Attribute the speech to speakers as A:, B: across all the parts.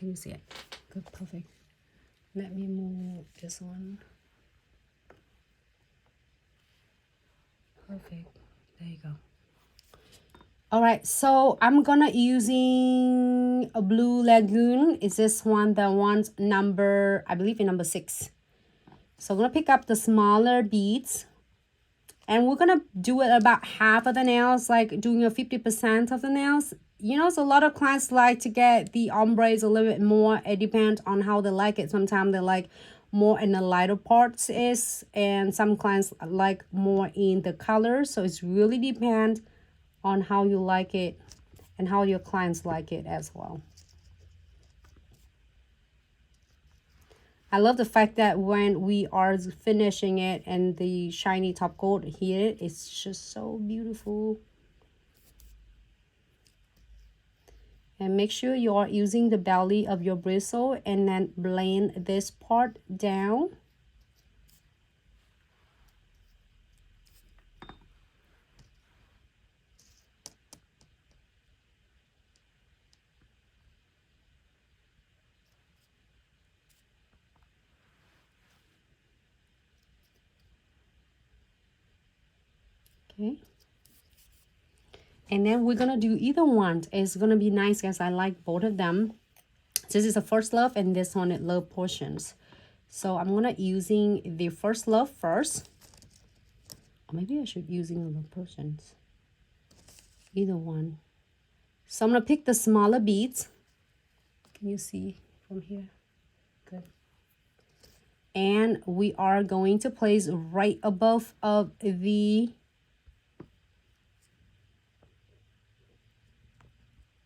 A: Can you see it? Good, perfect. Let me move this one. Perfect. There you go. All right, so I'm gonna using a Blue Lagoon. Is this one the one's number, I believe in number 6. So I'm gonna pick up the smaller beads, and we're gonna do it about half of the nails, like doing a 50% of the nails. You know, so a lot of clients like to get the ombres a little bit more. It depends on how they like it. Sometimes they like more in the lighter parts and some clients like more in the color. So it's really depends on how you like it and how your clients like it as well. I love the fact that when we are finishing it and the shiny top coat here, it's just so beautiful. And make sure you are using the belly of your bristle and then blend this part down. Okay. And then we're gonna do either one. It's gonna be nice because I like both of them. This is the First Love and this one is Love Potions. So I'm gonna using the First Love first. Or maybe I should using the Love Potions. Either one. So I'm gonna pick the smaller beads. Can you see from here? Good. And we are going to place right above of the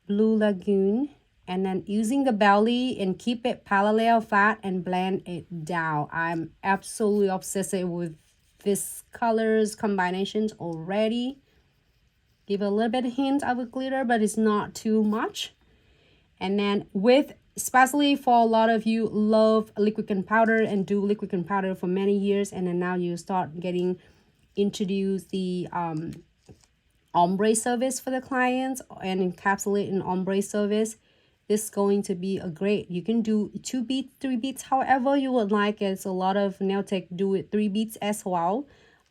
A: Blue Lagoon, and then using the belly and keep it parallel flat and blend it down. I'm absolutely obsessed with this colors combinations already. Give a little bit of hint of a glitter, but it's not too much. And then with, especially for a lot of you love liquid and powder and do liquid and powder for many years, and then now you start getting introduced the ombre service for the clients and encapsulate an ombre service. This is going to be a great, you can do 2 beads, 3 beads, however you would like. It's a lot of nail tech do it 3 beads as well,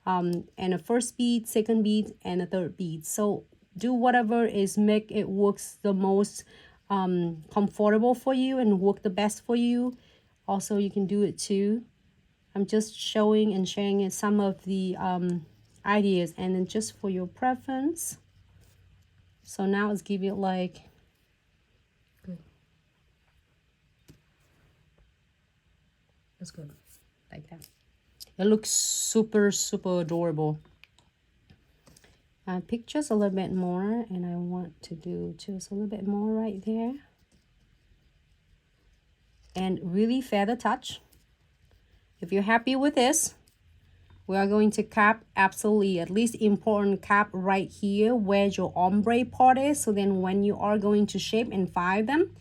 A: and a first bead, second bead, and a third bead. So do whatever is make it works the most comfortable for you and work the best for you. Also you can do it too. I'm just showing and sharing some of the ideas, and then just for your preference. So now let's give it like good. That's good, like that. It looks super adorable. I pick just a little bit more, and I want to do just a little bit more right there, and really feather touch. If you're happy with this, we are going to cap absolutely at least important cap right here where your ombre part is. So then when you are going to shape and file them,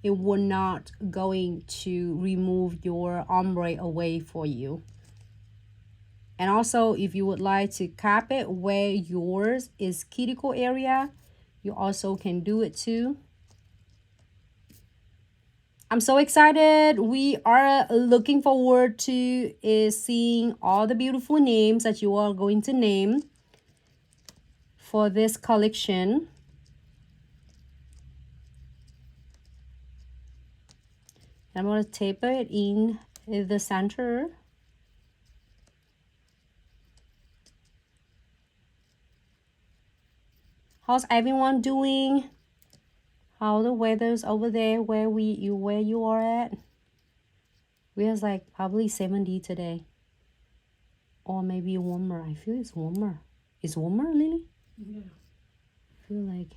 A: it will not going to remove your ombre away for you. And also if you would like to cap it where yours is cuticle area, you also can do it too. I'm so excited. We are looking forward to seeing all the beautiful names that you are going to name for this collection. I'm going to taper it in the center. How's everyone doing? How the weather's over there where you are at? We're like probably 70 today, or maybe warmer. I feel it's warmer. It's warmer, Lily? Yeah. I feel like.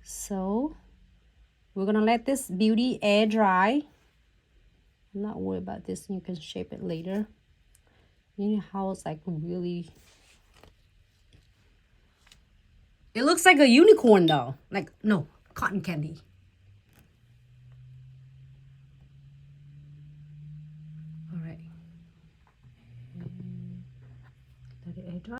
A: So we're gonna let this beauty air dry. I'm not worried about this. You can shape it later. You know how it's like really. It looks like a unicorn though. Like, no, cotton candy.